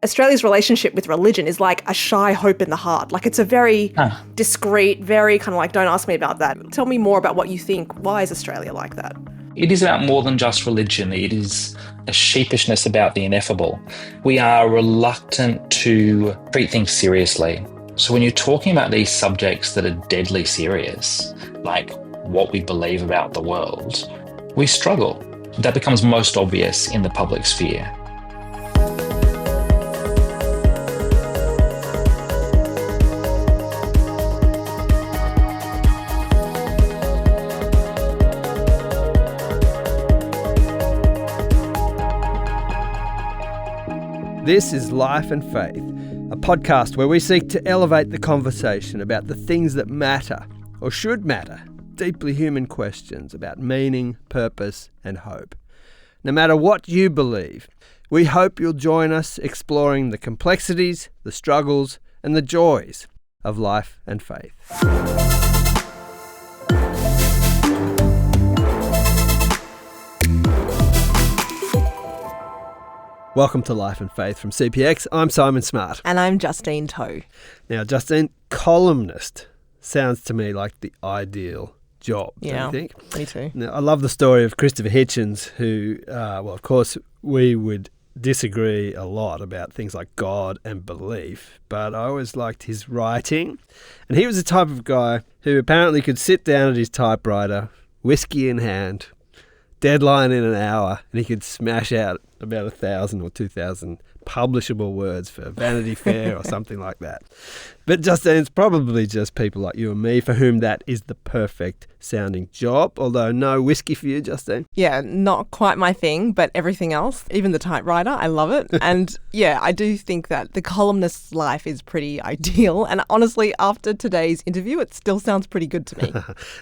Australia's relationship with religion is like a shy hope in the heart. Like it's a very discreet, very kind of like, don't ask me about that. Tell me more about what you think. Why is Australia like that? It is about more than just religion. It is a sheepishness about the ineffable. We are reluctant to treat things seriously. So when you're talking about these subjects that are deadly serious, like what we believe about the world, we struggle. That becomes most obvious in the public sphere. This is Life and Faith, a podcast where we seek to elevate the conversation about the things that matter, or should matter, deeply human questions about meaning, purpose, and hope. No matter what you believe, we hope you'll join us exploring the complexities, the struggles, and the joys of life and faith. Welcome to Life and Faith from CPX. I'm Simon Smart. And I'm Justine Toe. Now, Justine, columnist sounds to me like the ideal job, don't you think? Me too. Now, I love the story of Christopher Hitchens, who, of course, we would disagree a lot about things like God and belief, but I always liked his writing. And he was the type of guy who apparently could sit down at his typewriter, whiskey in hand, deadline in an hour, and he could smash out about 1,000 or 2,000 publishable words for Vanity Fair or something like that. But Justine, it's probably just people like you and me for whom that is the perfect sounding job, although no whiskey for you, Justine. Yeah, not quite my thing, but everything else, even the typewriter, I love it. And yeah, I do think that the columnist's life is pretty ideal. And honestly, after today's interview, it still sounds pretty good to me.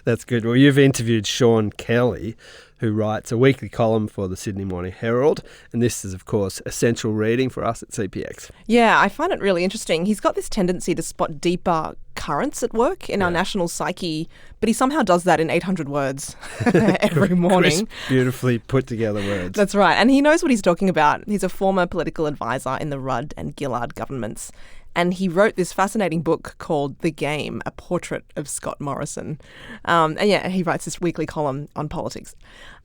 That's good. Well, you've interviewed Sean Kelly, who writes a weekly column for the Sydney Morning Herald. And this is, of course, essential reading for us at CPX. Yeah, I find it really interesting. He's got this tendency to spot deeper currents at work in our national psyche, but he somehow does that in 800 words every morning. Crisp, beautifully put together words. That's right. And he knows what he's talking about. He's a former political advisor in the Rudd and Gillard governments. And he wrote this fascinating book called The Game, a Portrait of Scott Morrison. He writes this weekly column on politics.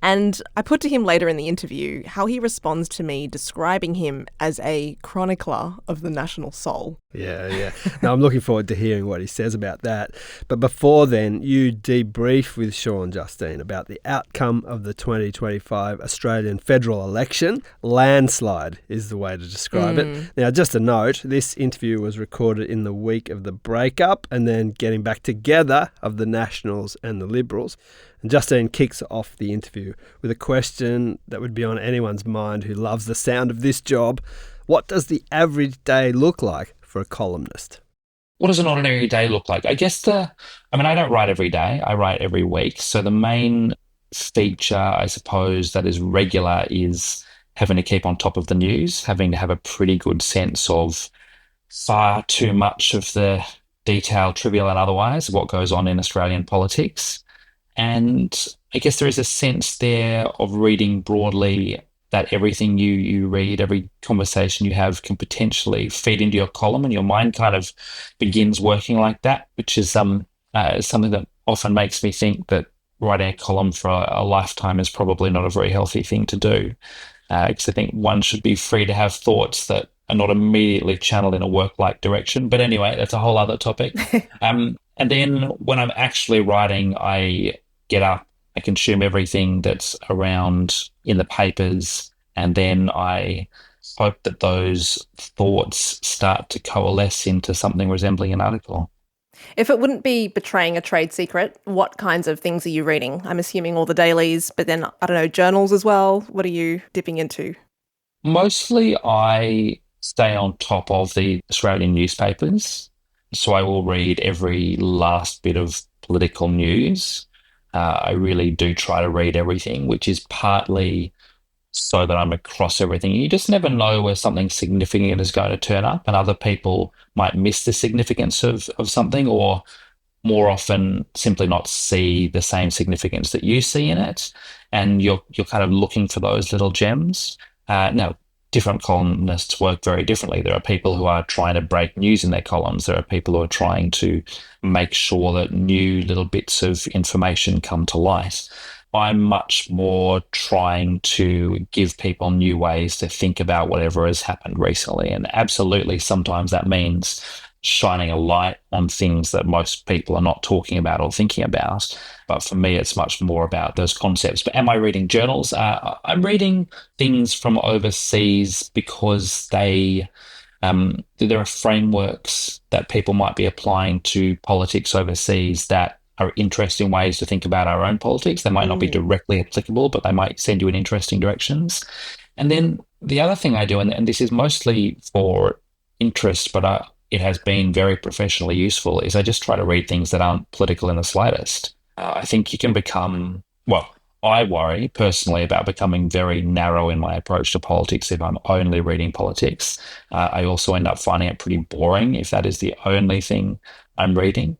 And I put to him later in the interview how he responds to me describing him as a chronicler of the national soul. Yeah. Now, I'm looking forward to hearing what he says about that. But before then, you debrief with Sean, Justine, about the outcome of the 2025 Australian federal election. Landslide is the way to describe it. Now, just a note, this interview was recorded in the week of the breakup and then getting back together of the Nationals and the Liberals. And Justine kicks off the interview with a question that would be on anyone's mind who loves the sound of this job. What does the average day look like for a columnist? What does an ordinary day look like? I don't write every day. I write every week. So the main feature, I suppose, that is regular is having to keep on top of the news, having to have a pretty good sense of far too much of the detail, trivial and otherwise, of what goes on in Australian politics. And I guess there is a sense there of reading broadly that everything you read, every conversation you have can potentially feed into your column, and your mind kind of begins working like that, which is something that often makes me think that writing a column for a lifetime is probably not a very healthy thing to do. Because I think one should be free to have thoughts that are not immediately channeled in a work-like direction. But anyway, that's a whole other topic. And then when I'm actually writing, I get up, I consume everything that's around in the papers, and then I hope that those thoughts start to coalesce into something resembling an article. If it wouldn't be betraying a trade secret, what kinds of things are you reading? I'm assuming all the dailies, but then, journals as well. What are you dipping into? Mostly I stay on top of the Australian newspapers. So I will read every last bit of political news. I really do try to read everything, which is partly so that I'm across everything. You just never know where something significant is going to turn up, and other people might miss the significance of something, or more often simply not see the same significance that you see in it. And you're kind of looking for those little gems. Now, different columnists work very differently. There are people who are trying to break news in their columns. There are people who are trying to make sure that new little bits of information come to light. I'm much more trying to give people new ways to think about whatever has happened recently. And absolutely, sometimes that means shining a light on things that most people are not talking about or thinking about. But for me, it's much more about those concepts. But am I reading journals? I'm reading things from overseas because there are frameworks that people might be applying to politics overseas that are interesting ways to think about our own politics. They might not be directly applicable, but they might send you in interesting directions. And then the other thing I do, and this is mostly for interest, but it has been very professionally useful, is I just try to read things that aren't political in the slightest. I think you can become, well, I worry personally about becoming very narrow in my approach to politics if I'm only reading politics. I also end up finding it pretty boring if that is the only thing I'm reading.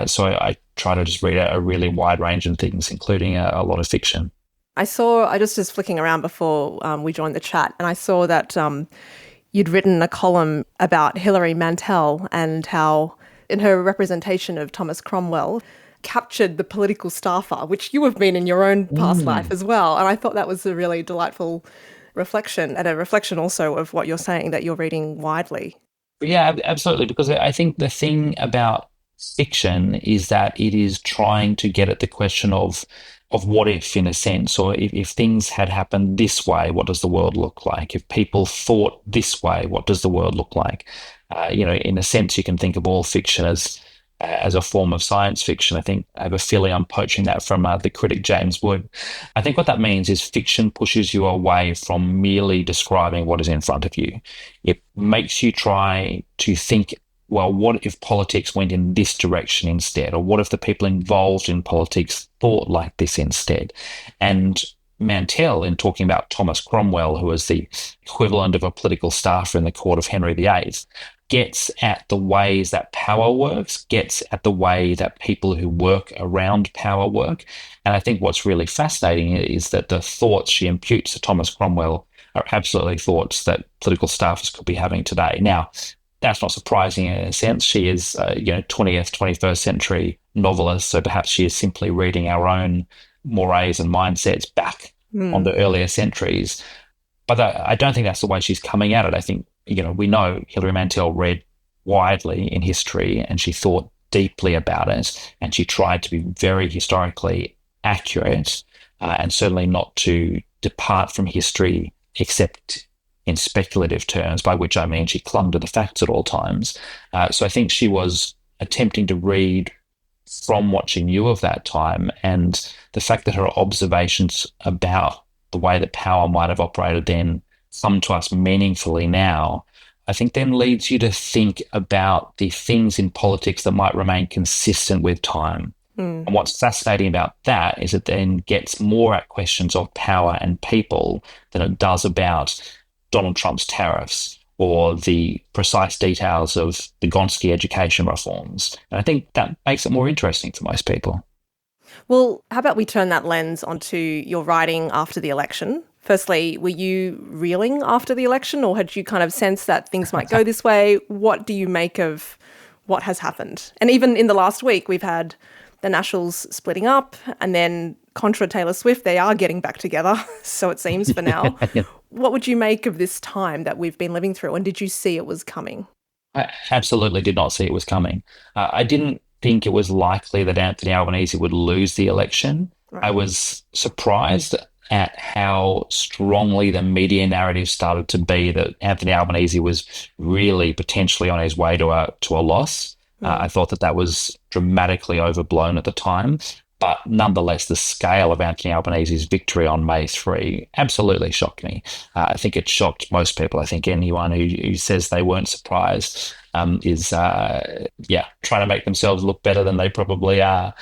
So I try to just read a really wide range of things, including a lot of fiction. I just was flicking around before we joined the chat, and I saw that you'd written a column about Hilary Mantel and how, in her representation of Thomas Cromwell, captured the political staffer, which you have been in your own past life as well. And I thought that was a really delightful reflection, and a reflection also of what you're saying, that you're reading widely. Yeah, absolutely. Because I think the thing about fiction is that it is trying to get at the question of what if, in a sense, or if things had happened this way, what does the world look like? If people thought this way, what does the world look like? In a sense, you can think of all fiction as a form of science fiction. I think I have a feeling I'm poaching that from the critic James Wood. I think what that means is fiction pushes you away from merely describing what is in front of you. It makes you try to think, well, what if politics went in this direction instead? Or what if the people involved in politics thought like this instead? And Mantell, in talking about Thomas Cromwell, who was the equivalent of a political staffer in the court of Henry VIII, gets at the ways that power works, gets at the way that people who work around power work. And I think what's really fascinating is that the thoughts she imputes to Thomas Cromwell are absolutely thoughts that political staffers could be having today. Now, that's not surprising in a sense. She is, 20th, 21st century novelist, so perhaps she is simply reading our own mores and mindsets back on the earlier centuries. But I don't think that's the way she's coming at it. I think, we know Hilary Mantel read widely in history and she thought deeply about it, and she tried to be very historically accurate and certainly not to depart from history except in speculative terms, by which I mean she clung to the facts at all times. So I think she was attempting to read from what she knew of that time, and the fact that her observations about the way that power might have operated then come to us meaningfully now, I think then leads you to think about the things in politics that might remain consistent with time. And what's fascinating about that is it then gets more at questions of power and people than it does about Donald Trump's tariffs or the precise details of the Gonski education reforms. And I think that makes it more interesting for most people. Well, how about we turn that lens onto your writing after the election? Firstly, were you reeling after the election, or had you kind of sensed that things might go this way? What do you make of what has happened? And even in the last week, we've had the Nationals splitting up, and then contra Taylor Swift, they are getting back together, so it seems for now. Yeah. What would you make of this time that we've been living through, and did you see it was coming? I absolutely did not see it was coming. I didn't think it was likely that Anthony Albanese would lose the election. Right. I was surprised at how strongly the media narrative started to be that Anthony Albanese was really potentially on his way to a loss. I thought that was dramatically overblown at the time. But nonetheless, the scale of Anthony Albanese's victory on May 3 absolutely shocked me. I think it shocked most people. I think anyone who says they weren't surprised is trying to make themselves look better than they probably are.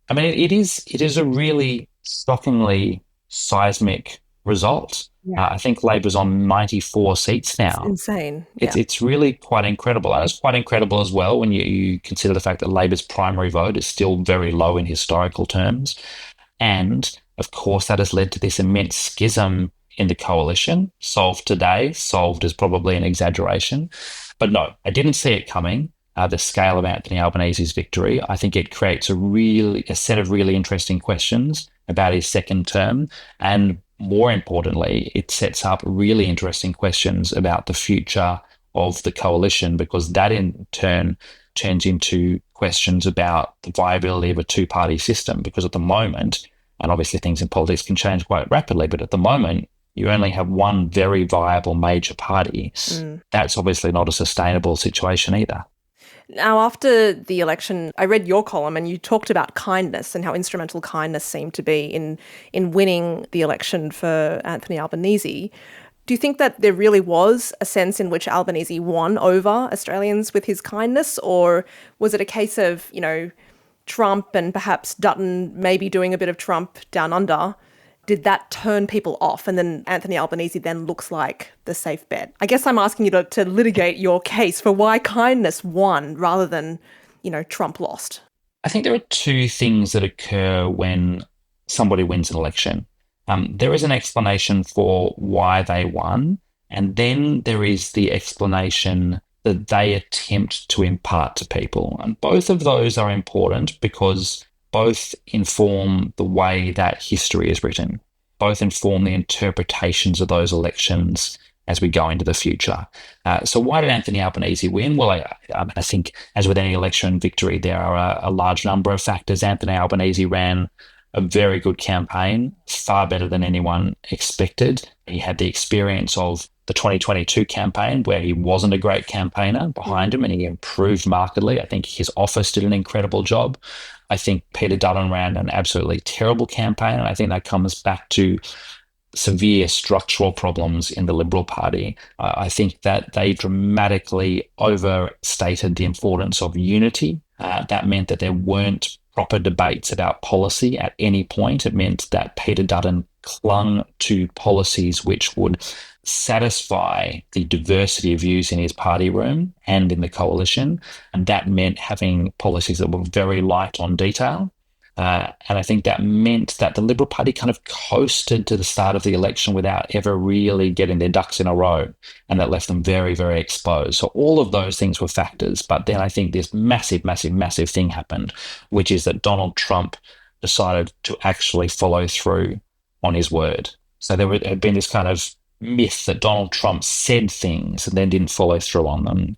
I mean, it is a really shockingly seismic result. Yeah. I think Labor's on 94 seats now. It's insane. It's really quite incredible. And it's quite incredible as well when you consider the fact that Labor's primary vote is still very low in historical terms. And, of course, that has led to this immense schism in the coalition. Solved today. Solved is probably an exaggeration. But no, I didn't see it coming. The scale of Anthony Albanese's victory. I think it creates a set of really interesting questions about his second term. And more importantly, it sets up really interesting questions about the future of the coalition, because that in turn turns into questions about the viability of a two-party system. Because at the moment, and obviously things in politics can change quite rapidly, but at the moment, you only have one very viable major party. That's obviously not a sustainable situation either. Now, after the election, I read your column and you talked about kindness and how instrumental kindness seemed to be in winning the election for Anthony Albanese. Do you think that there really was a sense in which Albanese won over Australians with his kindness, or was it a case of, Trump and perhaps Dutton maybe doing a bit of Trump down under? Did that turn people off? And then Anthony Albanese then looks like the safe bet. I guess I'm asking you to litigate your case for why kindness won rather than, Trump lost. I think there are two things that occur when somebody wins an election. There is an explanation for why they won, and then there is the explanation that they attempt to impart to people. And both of those are important because both inform the way that history is written, both inform the interpretations of those elections as we go into the future. So why did Anthony Albanese win? Well, I think, as with any election victory, there are a large number of factors. Anthony Albanese ran a very good campaign, far better than anyone expected. He had the experience of the 2022 campaign, where he wasn't a great campaigner behind him, and he improved markedly. I think his office did an incredible job. I think Peter Dutton ran an absolutely terrible campaign, and I think that comes back to severe structural problems in the Liberal Party. I think that they dramatically overstated the importance of unity. That meant that there weren't proper debates about policy at any point. It meant that Peter Dutton clung to policies which would satisfy the diversity of views in his party room and in the coalition. And that meant having policies that were very light on detail. And I think that meant that the Liberal Party kind of coasted to the start of the election without ever really getting their ducks in a row. And that left them very, very exposed. So all of those things were factors. But then I think this massive, massive, massive thing happened, which is that Donald Trump decided to actually follow through on his word. So there had been this kind of myth that Donald Trump said things and then didn't follow through on them.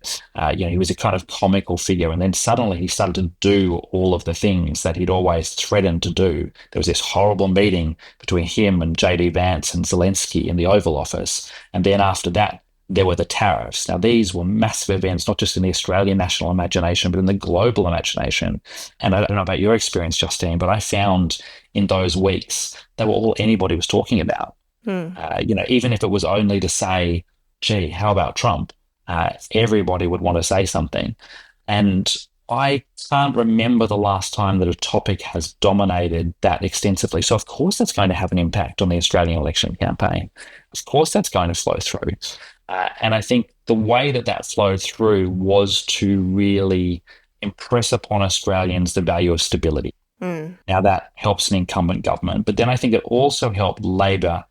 He was a kind of comical figure, and then suddenly he started to do all of the things that he'd always threatened to do. There was this horrible meeting between him and JD Vance and Zelensky in the Oval Office, and then after that there were the tariffs. Now these were massive events, not just in the Australian national imagination, but in the global imagination. And I don't know about your experience, Justine, but I found in those weeks they were all anybody was talking about. Even if it was only to say, gee, how about Trump? Everybody would want to say something. And I can't remember the last time that a topic has dominated that extensively. So of course that's going to have an impact on the Australian election campaign. Of course that's going to flow through. And I think the way that flowed through was to really impress upon Australians the value of stability. Now that helps an incumbent government, but then I think it also helped Labor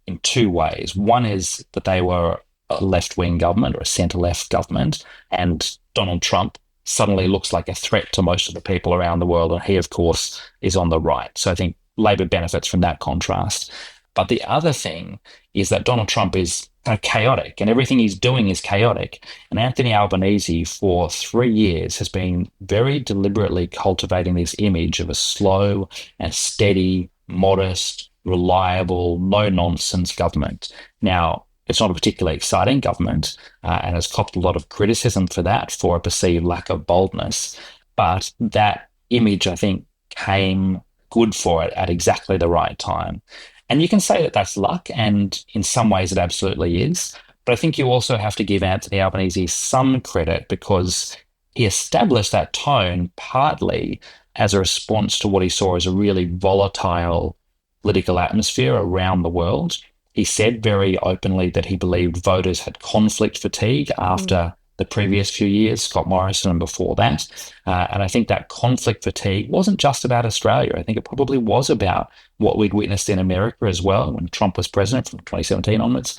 in two ways. One is that they were a left-wing government or a centre-left government, and Donald Trump suddenly looks like a threat to most of the people around the world, and he, of course, is on the right. So I think Labor benefits from that contrast. But the other thing is that Donald Trump is kind of chaotic, and everything he's doing is chaotic. And Anthony Albanese, for 3 years, has been very deliberately cultivating this image of a slow and steady, modest, reliable, no-nonsense government. Now, it's not a particularly exciting government and has copped a lot of criticism for that, for a perceived lack of boldness. But that image, I think, came good for it at exactly the right time. And you can say that that's luck, and in some ways it absolutely is. But I think you also have to give Anthony Albanese some credit, because he established that tone partly as a response to what he saw as a really volatile political atmosphere around the world. He said very openly that he believed voters had conflict fatigue after the previous few years, Scott Morrison and before that. And I think that conflict fatigue wasn't just about Australia. I think it probably was about what we'd witnessed in America as well when Trump was president from 2017 onwards.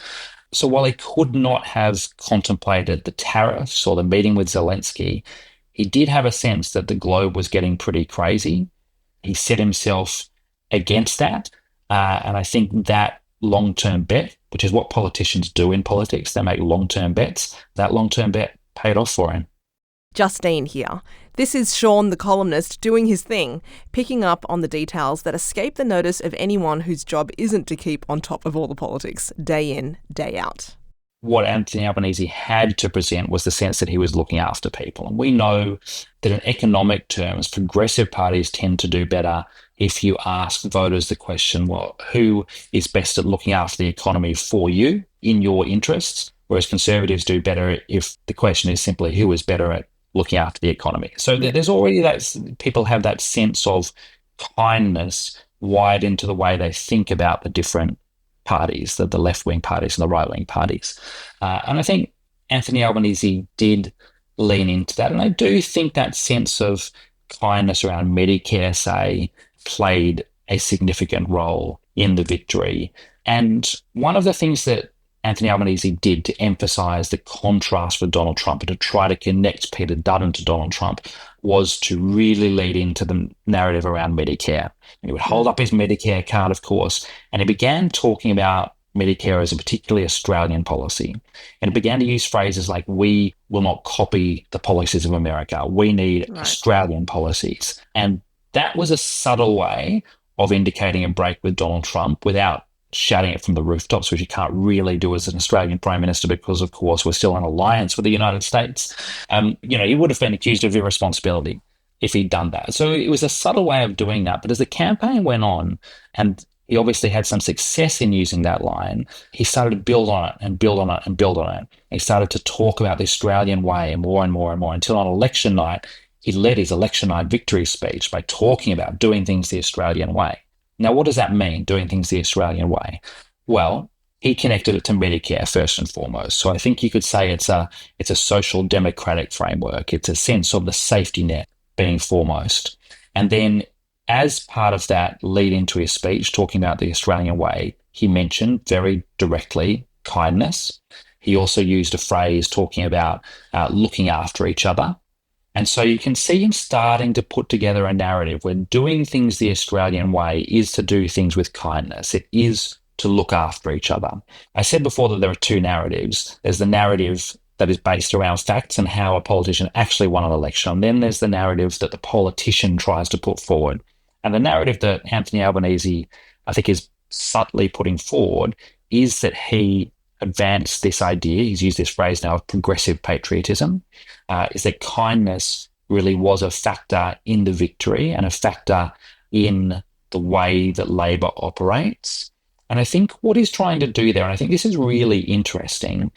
So while he could not have contemplated the tariffs or the meeting with Zelensky, he did have a sense that the globe was getting pretty crazy. He set himself against that. And I think that long-term bet, which is what politicians do in politics, they make long-term bets, that long-term bet paid off for him. Justine here. This is Sean, the columnist, doing his thing, picking up on the details that escape the notice of anyone whose job isn't to keep on top of all the politics, day in, day out. What Anthony Albanese had to present was the sense that he was looking after people. And we know that in economic terms, progressive parties tend to do better if you ask voters the question, well, who is best at looking after the economy for you in your interests? Whereas conservatives do better if the question is simply who is better at looking after the economy. So there's already that, people have that sense of kindness wired into the way they think about the different parties, the left-wing parties and the right-wing parties. And I think Anthony Albanese did lean into that. And I do think that sense of kindness around Medicare, say, played a significant role in the victory. And one of the things that Anthony Albanese did to emphasise the contrast with Donald Trump and to try to connect Peter Dutton to Donald Trump was to really lead into the narrative around Medicare. And he would hold up his Medicare card, of course, and he began talking about Medicare as a particularly Australian policy. And it began to use phrases like, we will not copy the policies of America. We need Australian policies. And that was a subtle way of indicating a break with Donald Trump without shouting it from the rooftops, which you can't really do as an Australian Prime Minister because, of course, we're still in alliance with the United States. He would have been accused of irresponsibility if he'd done that. So it was a subtle way of doing that. But as the campaign went on, and he obviously had some success in using that line, he started to build on it and build on it and build on it. He started to talk about the Australian way and more and more and more until on election night, he led his election night victory speech by talking about doing things the Australian way. Now, what does that mean, doing things the Australian way? Well, he connected it to Medicare first and foremost. So I think you could say it's a social democratic framework. It's a sense of the safety net being foremost. And then as part of that lead into his speech, talking about the Australian way, he mentioned very directly kindness. He also used a phrase talking about looking after each other. And so you can see him starting to put together a narrative where doing things the Australian way is to do things with kindness. It is to look after each other. I said before that there are two narratives. There's the narrative that is based around facts and how a politician actually won an election. And then there's the narrative that the politician tries to put forward. And the narrative that Anthony Albanese, I think, is subtly putting forward is that he advanced this idea, he's used this phrase now, of progressive patriotism, is that kindness really was a factor in the victory and a factor in the way that Labor operates. And I think what he's trying to do there, and I think this is really interesting,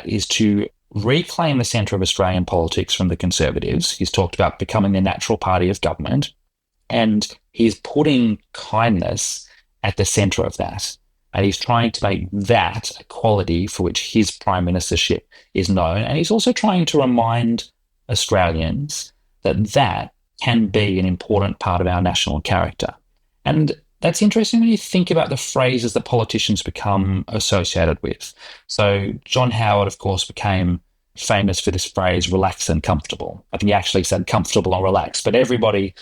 is to reclaim the centre of Australian politics from the Conservatives. He's talked about becoming the natural party of government, and he's putting kindness at the centre of that. And he's trying to make that a quality for which his prime ministership is known. And he's also trying to remind Australians that that can be an important part of our national character. And that's interesting when you think about the phrases that politicians become associated with. So John Howard, of course, became famous for this phrase, relaxed and comfortable. I think he actually said comfortable or relaxed, but everybody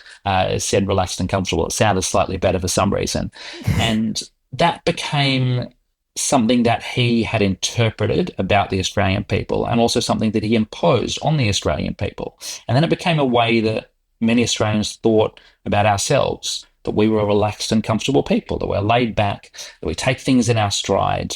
said relaxed and comfortable. It sounded slightly better for some reason. And that became something that he had interpreted about the Australian people and also something that he imposed on the Australian people. And then it became a way that many Australians thought about ourselves, that we were relaxed and comfortable people, that we're laid back, that we take things in our stride.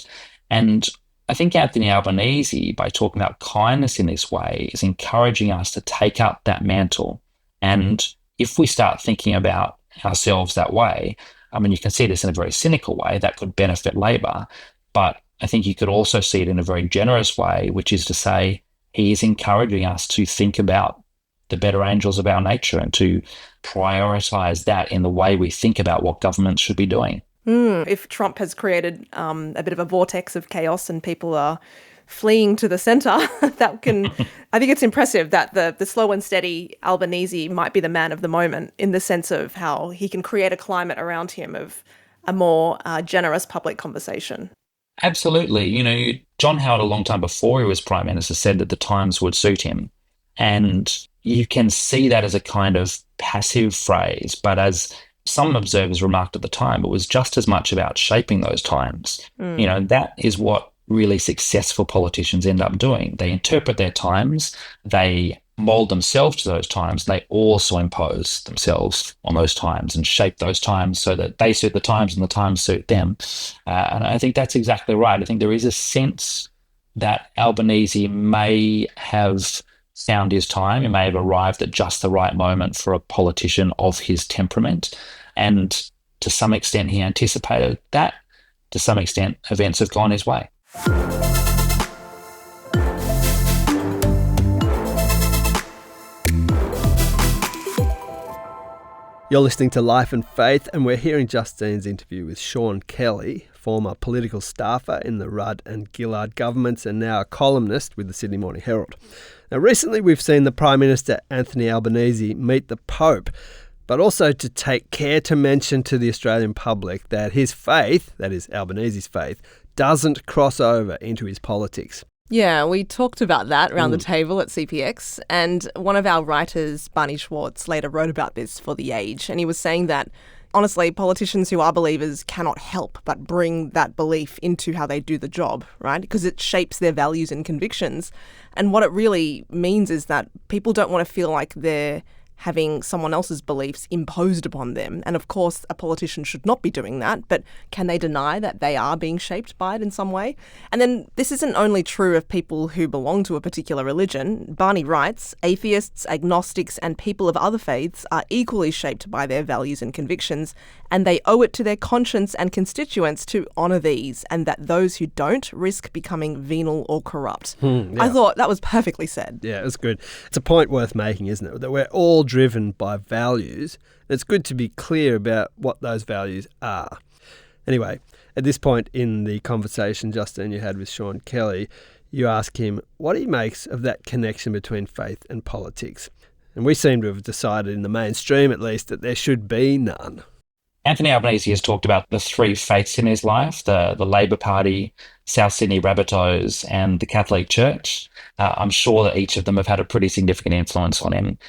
And I think Anthony Albanese, by talking about kindness in this way, is encouraging us to take up that mantle. And if we start thinking about ourselves that way, I mean, you can see this in a very cynical way that could benefit Labor, but I think you could also see it in a very generous way, which is to say he is encouraging us to think about the better angels of our nature and to prioritise that in the way we think about what governments should be doing. If Trump has created a bit of a vortex of chaos and people are fleeing to the centre, I think it's impressive that the slow and steady Albanese might be the man of the moment in the sense of how he can create a climate around him of a more generous public conversation. Absolutely. John Howard, a long time before he was Prime Minister, said that the Times would suit him. And you can see that as a kind of passive phrase, but as some observers remarked at the time, it was just as much about shaping those times. That is what really successful politicians end up doing. They interpret their times, they mold themselves to those times, they also impose themselves on those times and shape those times so that they suit the times and the times suit them. And I think that's exactly right. I think there is a sense that Albanese may have found his time. He may have arrived at just the right moment for a politician of his temperament. And to some extent, he anticipated that. To some extent, events have gone his way. You're listening to Life and Faith, and we're hearing Justine's interview with Sean Kelly, former political staffer in the Rudd and Gillard governments and now a columnist with the Sydney Morning Herald. Now, recently we've seen the Prime Minister Anthony Albanese meet the Pope, but also to take care to mention to the Australian public that his faith, that is Albanese's faith, doesn't cross over into his politics. Yeah, we talked about that around the table at CPX, and one of our writers, Barney Schwartz, later wrote about this for The Age, and he was saying that, honestly, politicians who are believers cannot help but bring that belief into how they do the job, right? Because it shapes their values and convictions. And what it really means is that people don't want to feel like they're having someone else's beliefs imposed upon them. And of course, a politician should not be doing that, but can they deny that they are being shaped by it in some way? And then this isn't only true of people who belong to a particular religion. Barney writes, atheists, agnostics, and people of other faiths are equally shaped by their values and convictions, and they owe it to their conscience and constituents to honour these, and that those who don't risk becoming venal or corrupt. I thought that was perfectly said. Yeah, it was good. It's a point worth making, isn't it? That we're all driven by values. It's good to be clear about what those values are. Anyway, at this point in the conversation, Justine, you had with Sean Kelly, you ask him what he makes of that connection between faith and politics. And we seem to have decided, in the mainstream at least, that there should be none. Anthony Albanese has talked about the three faiths in his life, the Labor Party, South Sydney Rabbitohs and the Catholic Church. I'm sure that each of them have had a pretty significant influence on him.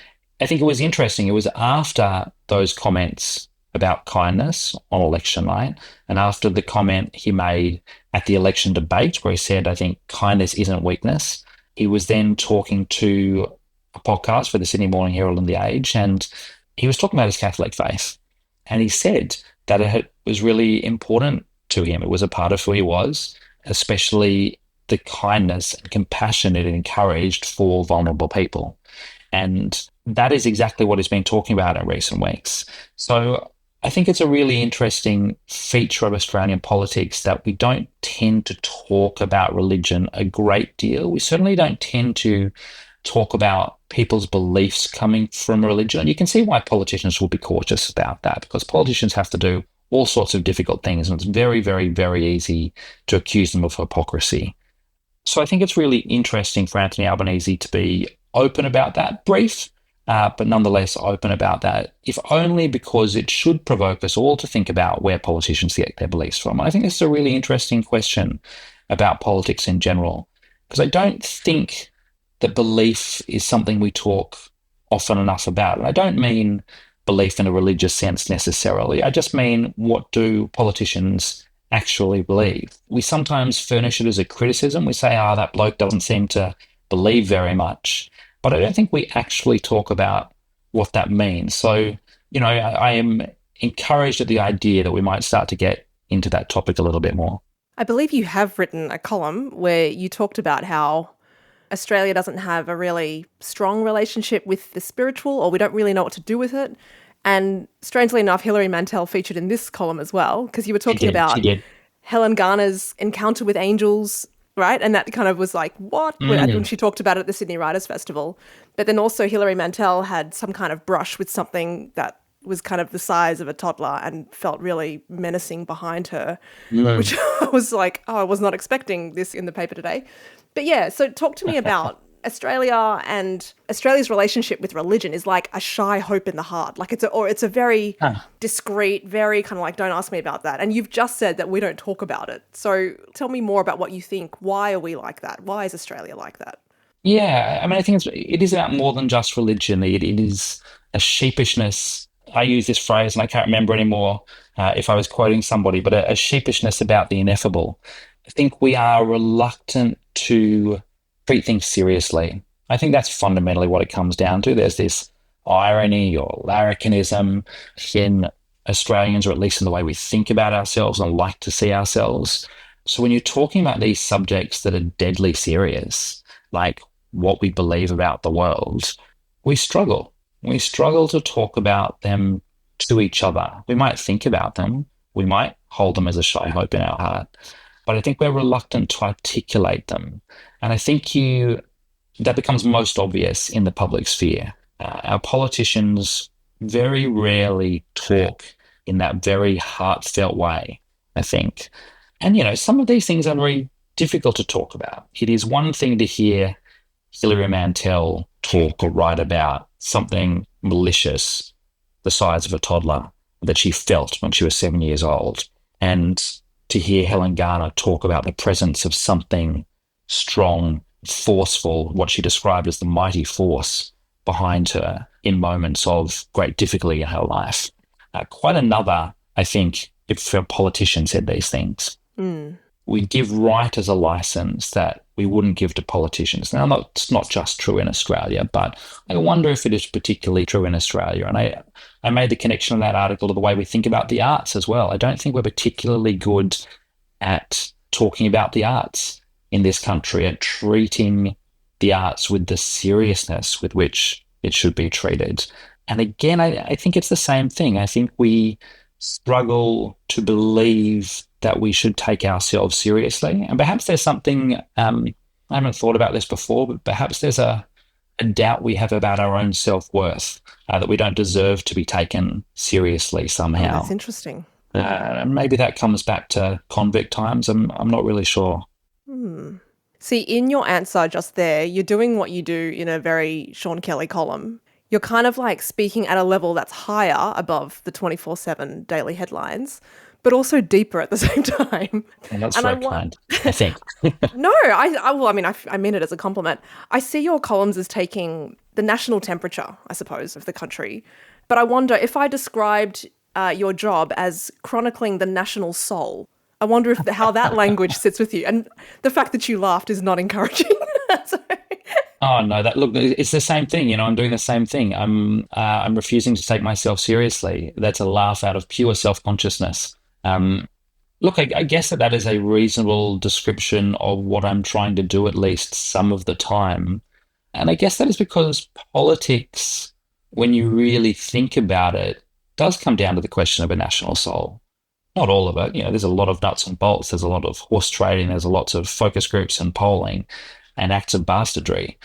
I think it was interesting. It was after those comments about kindness on election night and after the comment he made at the election debate where he said, I think kindness isn't weakness. He was then talking to a podcast for the Sydney Morning Herald and The Age, and he was talking about his Catholic faith. And he said that it was really important to him. It was a part of who he was, especially the kindness and compassion it encouraged for vulnerable people. And that is exactly what he's been talking about in recent weeks. So I think it's a really interesting feature of Australian politics that we don't tend to talk about religion a great deal. We certainly don't tend to talk about people's beliefs coming from religion. And you can see why politicians will be cautious about that, because politicians have to do all sorts of difficult things, and it's very, very, very easy to accuse them of hypocrisy. So I think it's really interesting for Anthony Albanese to be open about that, brief, but nonetheless open about that, if only because it should provoke us all to think about where politicians get their beliefs from. I think it's a really interesting question about politics in general, because I don't think that belief is something we talk often enough about. And I don't mean belief in a religious sense necessarily. I just mean, what do politicians actually believe? We sometimes furnish it as a criticism. We say, that bloke doesn't seem to believe very much. But I don't think we actually talk about what that means. So, I am encouraged at the idea that we might start to get into that topic a little bit more. I believe you have written a column where you talked about how Australia doesn't have a really strong relationship with the spiritual, or we don't really know what to do with it. And strangely enough, Hilary Mantel featured in this column as well, because you were talking about Helen Garner's encounter with angels, right? And that kind of was like, what? When she talked about it at the Sydney Writers' Festival. But then also Hilary Mantel had some kind of brush with something that was kind of the size of a toddler and felt really menacing behind her, which I was like, I was not expecting this in the paper today. But yeah, so talk to me about Australia, and Australia's relationship with religion is like a shy hope in the heart. Like it's a very discreet, very kind of like, don't ask me about that. And you've just said that we don't talk about it. So tell me more about what you think. Why are we like that? Why is Australia like that? Yeah, I mean, I think it is about more than just religion. It is a sheepishness. I use this phrase, and I can't remember anymore if I was quoting somebody, but a sheepishness about the ineffable. I think we are reluctant to treat things seriously. I think that's fundamentally what it comes down to. There's this irony or larrikinism in Australians, or at least in the way we think about ourselves and like to see ourselves. So when you're talking about these subjects that are deadly serious, like what we believe about the world, we struggle. We struggle to talk about them to each other. We might think about them. We might hold them as a shy hope in our heart. But I think we're reluctant to articulate them. And I think that becomes most obvious in the public sphere. Our politicians very rarely talk in that very heartfelt way, I think. And, some of these things are very difficult to talk about. It is one thing to hear Hilary Mantel talk or write about something malicious the size of a toddler that she felt when she was 7 years old, and to hear Helen Garner talk about the presence of something strong, forceful, what she described as the mighty force behind her in moments of great difficulty in her life. Quite another, I think, if a politician said these things. We give writers a license that we wouldn't give to politicians. Now, it's not just true in Australia, but I wonder if it is particularly true in Australia. And I made the connection in that article to the way we think about the arts as well. I don't think we're particularly good at talking about the arts in this country, at treating the arts with the seriousness with which it should be treated. And again, I think it's the same thing. I think we struggle to believe that we should take ourselves seriously. And perhaps there's something, I haven't thought about this before, but perhaps there's a doubt we have about our own self-worth, that we don't deserve to be taken seriously somehow. That's interesting. Maybe that comes back to convict times. I'm not really sure. See, in your answer just there, you're doing what you do in a very Sean Kelly column. You're kind of like speaking at a level that's higher above the 24/7 daily headlines, but also deeper at the same time. Well, that's very kind, I think. No, I mean it as a compliment. I see your columns as taking the national temperature, I suppose, of the country. But I wonder if I described your job as chronicling the national soul, I wonder how that language sits with you. And the fact that you laughed is not encouraging. Oh no! Look, it's the same thing. I'm doing the same thing. I'm refusing to take myself seriously. That's a laugh out of pure self-consciousness. Look, I guess that is a reasonable description of what I'm trying to do, at least some of the time. And I guess that is because politics, when you really think about it, does come down to the question of a national soul. Not all of it. There's a lot of nuts and bolts. There's a lot of horse trading. There's lots of focus groups and polling and acts of bastardry.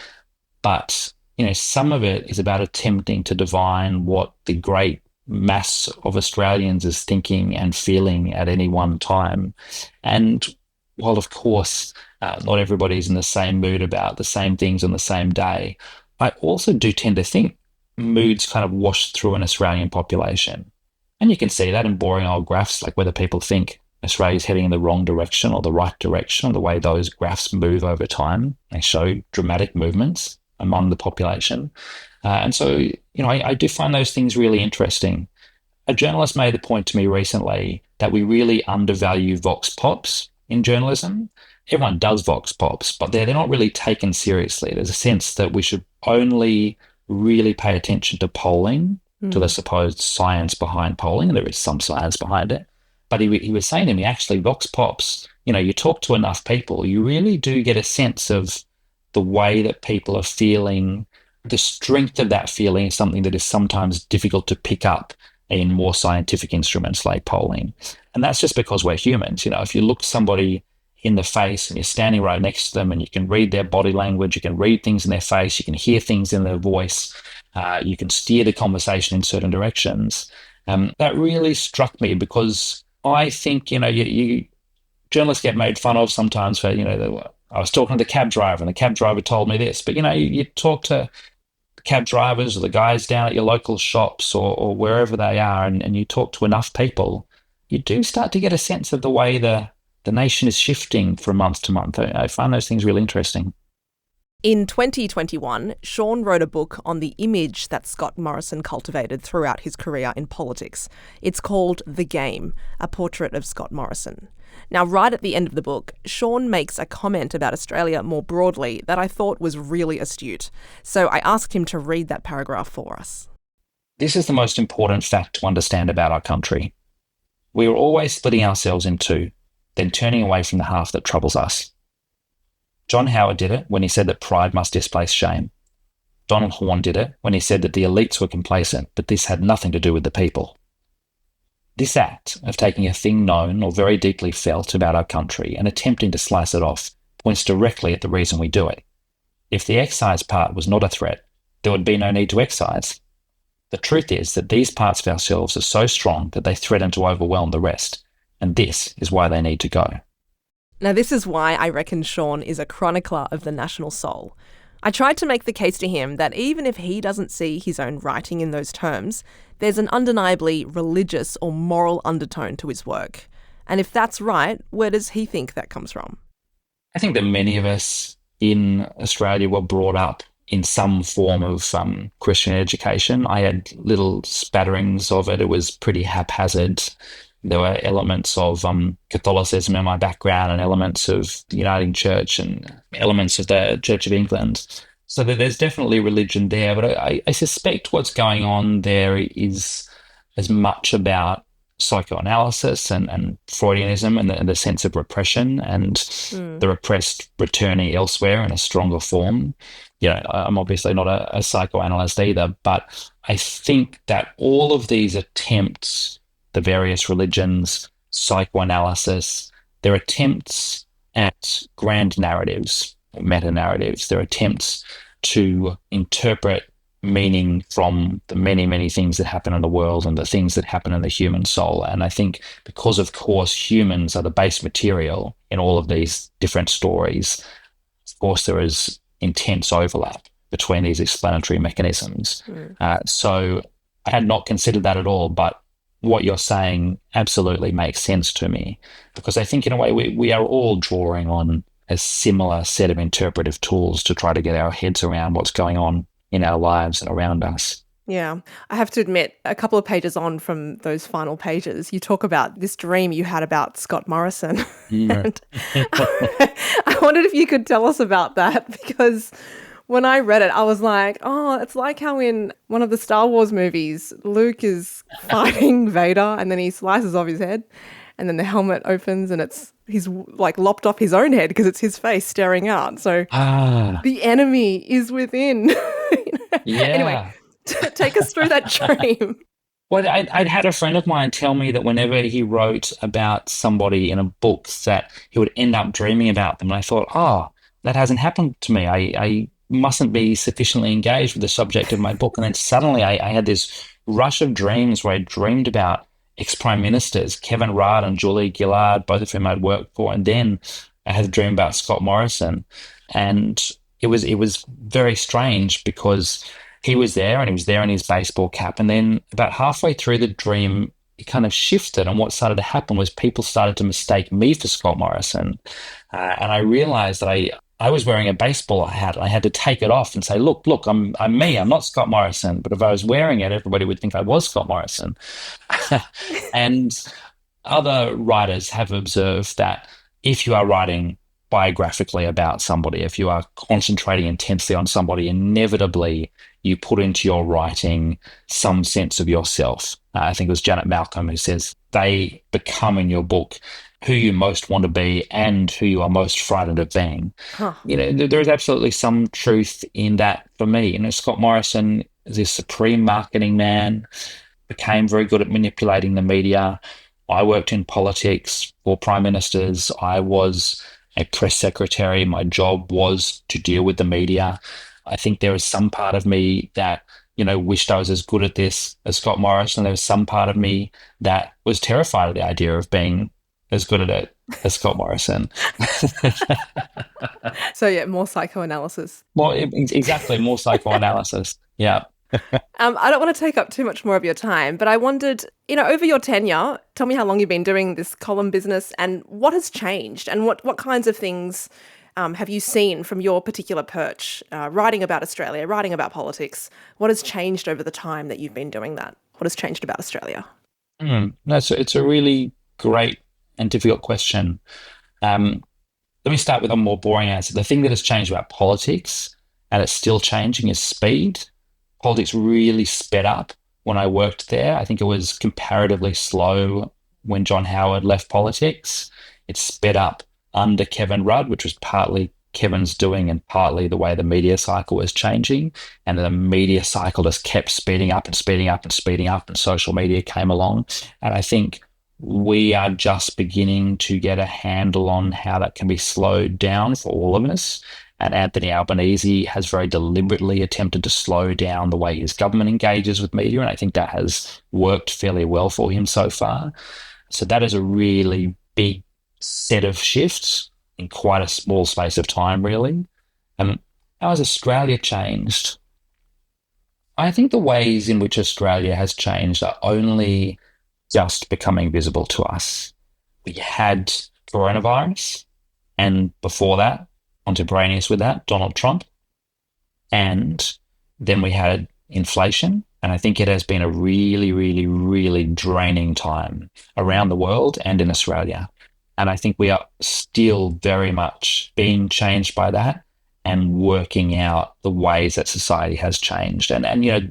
But, some of it is about attempting to divine what the great mass of Australians is thinking and feeling at any one time. And while, of course, not everybody's in the same mood about the same things on the same day, I also do tend to think moods kind of wash through an Australian population. And you can see that in boring old graphs, like whether people think Australia's heading in the wrong direction or the right direction, the way those graphs move over time. They show dramatic movements among the population. And so, I do find those things really interesting. A journalist made the point to me recently that we really undervalue vox pops in journalism. Everyone does vox pops, but they're not really taken seriously. There's a sense that we should only really pay attention to polling, to the supposed science behind polling. There is some science behind it. But he was saying to me, actually, vox pops, you talk to enough people, you really do get a sense of the way that people are feeling. The strength of that feeling is something that is sometimes difficult to pick up in more scientific instruments like polling. And that's just because we're humans. If you look somebody in the face and you're standing right next to them and you can read their body language, you can read things in their face, you can hear things in their voice, you can steer the conversation in certain directions. That really struck me because I think, you journalists get made fun of sometimes for, I was talking to the cab driver and the cab driver told me this. But, you talk to cab drivers or the guys down at your local shops or wherever they are, and you talk to enough people, you do start to get a sense of the way the nation is shifting from month to month. I find those things really interesting. In 2021, Sean wrote a book on the image that Scott Morrison cultivated throughout his career in politics. It's called The Game, a Portrait of Scott Morrison. Now, right at the end of the book, Sean makes a comment about Australia more broadly that I thought was really astute. So I asked him to read that paragraph for us. This is the most important fact to understand about our country. We are always splitting ourselves in two, then turning away from the half that troubles us. John Howard did it when he said that pride must displace shame. Donald Horne did it when he said that the elites were complacent, but this had nothing to do with the people. This act of taking a thing known or very deeply felt about our country and attempting to slice it off points directly at the reason we do it. If the excise part was not a threat, there would be no need to excise. The truth is that these parts of ourselves are so strong that they threaten to overwhelm the rest, and this is why they need to go. Now, this is why I reckon Sean is a chronicler of the national soul. I tried to make the case to him that even if he doesn't see his own writing in those terms, there's an undeniably religious or moral undertone to his work. And if that's right, where does he think that comes from? I think that many of us in Australia were brought up in some form of Christian education. I had little spatterings of it. It was pretty haphazard. There were elements of Catholicism in my background and elements of the Uniting Church and elements of the Church of England. So there's definitely religion there, but I suspect what's going on there is as much about psychoanalysis and Freudianism and the sense of repression and the repressed returning elsewhere in a stronger form. I'm obviously not a psychoanalyst either, but I think that all of these attempts, the various religions, psychoanalysis, they're attempts at grand narratives, meta-narratives. They're attempts to interpret meaning from the many, many things that happen in the world and the things that happen in the human soul. And I think because, of course, humans are the base material in all of these different stories, of course, there is intense overlap between these explanatory mechanisms. So I had not considered that at all, but what you're saying absolutely makes sense to me, because I think in a way we are all drawing on a similar set of interpretive tools to try to get our heads around what's going on in our lives and around us. Yeah, I have to admit, a couple of pages on from those final pages, you talk about this dream you had about Scott Morrison. And I wondered if you could tell us about that, because when I read it, I was like, oh, it's like how in one of the Star Wars movies, Luke is fighting Vader and then he slices off his head and then the helmet opens and he's like lopped off his own head because it's his face staring out. So the enemy is within. Yeah. Anyway, take us through that dream. Well, I'd had a friend of mine tell me that whenever he wrote about somebody in a book that he would end up dreaming about them. And I thought, that hasn't happened to me. I mustn't be sufficiently engaged with the subject of my book. And then suddenly I had this rush of dreams where I dreamed about ex-prime ministers, Kevin Rudd and Rudd Gillard, both of whom I'd worked for. And then I had a dream about Scott Morrison. And it was very strange because he was there and he was there in his baseball cap. And then about halfway through the dream, it kind of shifted. And what started to happen was people started to mistake me for Scott Morrison. And I realized that I was wearing a baseball hat and I had to take it off and say, look, I'm me, I'm not Scott Morrison. But if I was wearing it, everybody would think I was Scott Morrison. And other writers have observed that if you are writing biographically about somebody, if you are concentrating intensely on somebody, inevitably you put into your writing some sense of yourself. I think it was Janet Malcolm who says they become in your book who you most want to be and who you are most frightened of being. There is absolutely some truth in that for me. Scott Morrison is this supreme marketing man, became very good at manipulating the media. I worked in politics for prime ministers. I was a press secretary. My job was to deal with the media. I think there is some part of me that, wished I was as good at this as Scott Morrison. There was some part of me that was terrified of the idea of being as good at it as Scott Morrison. So yeah, more psychoanalysis. Exactly, more psychoanalysis. Yeah. I don't want to take up too much more of your time, but I wondered, over your tenure, tell me how long you've been doing this column business and what has changed and what kinds of things have you seen from your particular perch, writing about Australia, writing about politics? What has changed over the time that you've been doing that? What has changed about Australia? No, so it's a really great and difficult question. Let me start with a more boring answer. The thing that has changed about politics, and it's still changing, is speed. Politics really sped up when I worked there. I think it was comparatively slow when John Howard left politics. It sped up under Kevin Rudd, which was partly Kevin's doing and partly the way the media cycle was changing. And the media cycle just kept speeding up and speeding up and speeding up, and social media came along. And I think we are just beginning to get a handle on how that can be slowed down for all of us. And Anthony Albanese has very deliberately attempted to slow down the way his government engages with media. And I think that has worked fairly well for him so far. So that is a really big set of shifts in quite a small space of time, really. How has Australia changed? I think the ways in which Australia has changed are only just becoming visible to us. We had coronavirus, and before that, contemporaneous with that, Donald Trump. And then we had inflation. And I think it has been a really, really, really draining time around the world and in Australia. And I think we are still very much being changed by that and working out the ways that society has changed. And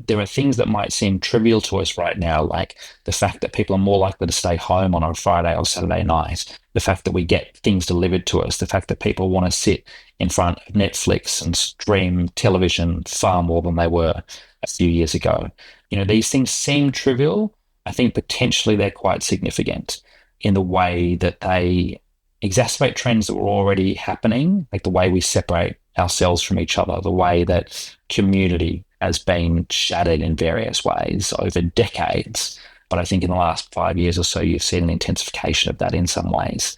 there are things that might seem trivial to us right now, like the fact that people are more likely to stay home on a Friday or Saturday night, the fact that we get things delivered to us, the fact that people want to sit in front of Netflix and stream television far more than they were a few years ago. These things seem trivial. I think potentially they're quite significant in the way that they exacerbate trends that were already happening, like the way we separate ourselves from each other, the way that community has been shattered in various ways over decades. But I think in the last 5 years or so, you've seen an intensification of that in some ways.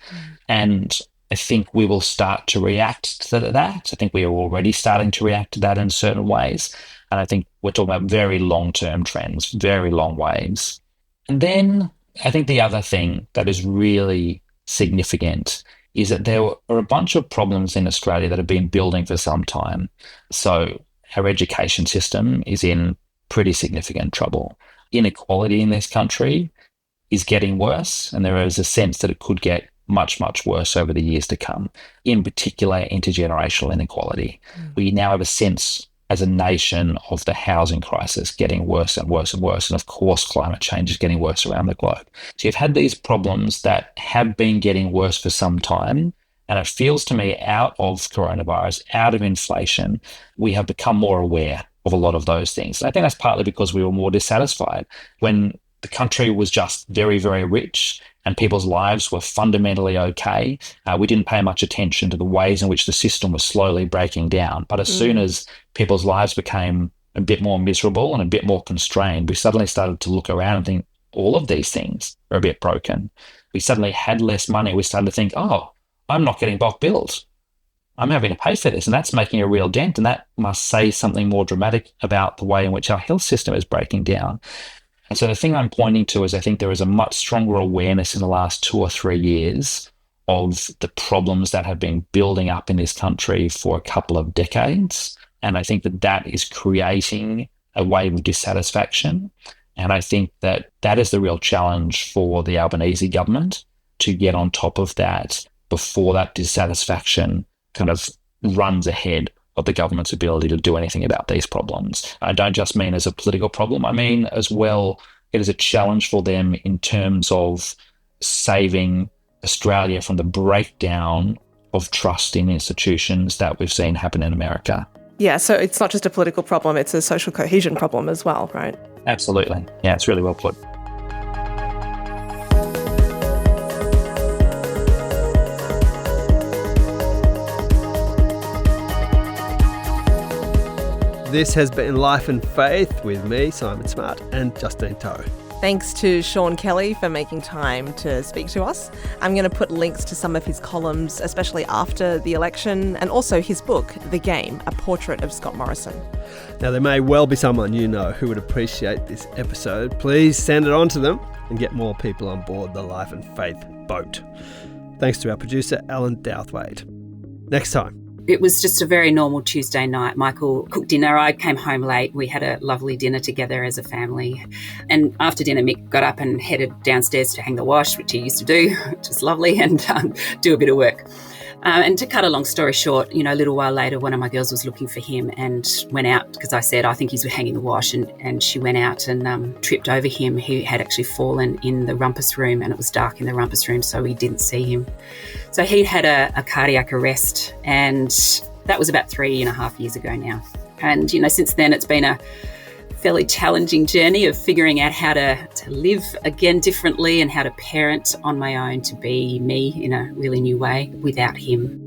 And I think we will start to react to that. I think we are already starting to react to that in certain ways. And I think we're talking about very long-term trends, very long waves. And then I think the other thing that is really significant is that there are a bunch of problems in Australia that have been building for some time. So our education system is in pretty significant trouble. Inequality in this country is getting worse, and there is a sense that it could get much, much worse over the years to come, in particular intergenerational inequality. We now have a sense as a nation of the housing crisis getting worse and worse and worse. And of course, climate change is getting worse around the globe. So you've had these problems that have been getting worse for some time. And it feels to me, out of coronavirus, out of inflation, we have become more aware of a lot of those things. And I think that's partly because we were more dissatisfied. When the country was just very, very rich and people's lives were fundamentally okay, we didn't pay much attention to the ways in which the system was slowly breaking down. But as soon as people's lives became a bit more miserable and a bit more constrained, we suddenly started to look around and think, all of these things are a bit broken. We suddenly had less money. We started to think, oh, I'm not getting bulk bills. I'm having to pay for this, and that's making a real dent. And that must say something more dramatic about the way in which our health system is breaking down. And so the thing I'm pointing to is I think there is a much stronger awareness in the last 2 or 3 years of the problems that have been building up in this country for a couple of decades. And I think that that is creating a wave of dissatisfaction. And I think that that is the real challenge for the Albanese government, to get on top of that before that dissatisfaction kind of runs ahead of the government's ability to do anything about these problems. I don't just mean as a political problem. I mean as well, it is a challenge for them in terms of saving Australia from the breakdown of trust in institutions that we've seen happen in America. Yeah, so it's not just a political problem, it's a social cohesion problem as well, right? Absolutely. Yeah, it's really well put. This has been Life and Faith with me, Simon Smart, and Justine Toe. Thanks to Sean Kelly for making time to speak to us. I'm going to put links to some of his columns, especially after the election, and also his book, The Game, A Portrait of Scott Morrison. Now, there may well be someone you know who would appreciate this episode. Please send it on to them and get more people on board the Life and Faith boat. Thanks to our producer, Alan Douthwaite. Next time. It was just a very normal Tuesday night. Michael cooked dinner. I came home late. We had a lovely dinner together as a family. And after dinner, Mick got up and headed downstairs to hang the wash, which he used to do, which was lovely, and do a bit of work. And to cut a long story short, a little while later, one of my girls was looking for him and went out because I said, I think he's hanging the wash. And she went out and tripped over him. He had actually fallen in the rumpus room, and it was dark in the rumpus room, so we didn't see him. So he'd had a cardiac arrest, and that was about 3.5 years ago now. And, since then it's been a fairly challenging journey of figuring out how to live again differently and how to parent on my own, to be me in a really new way without him.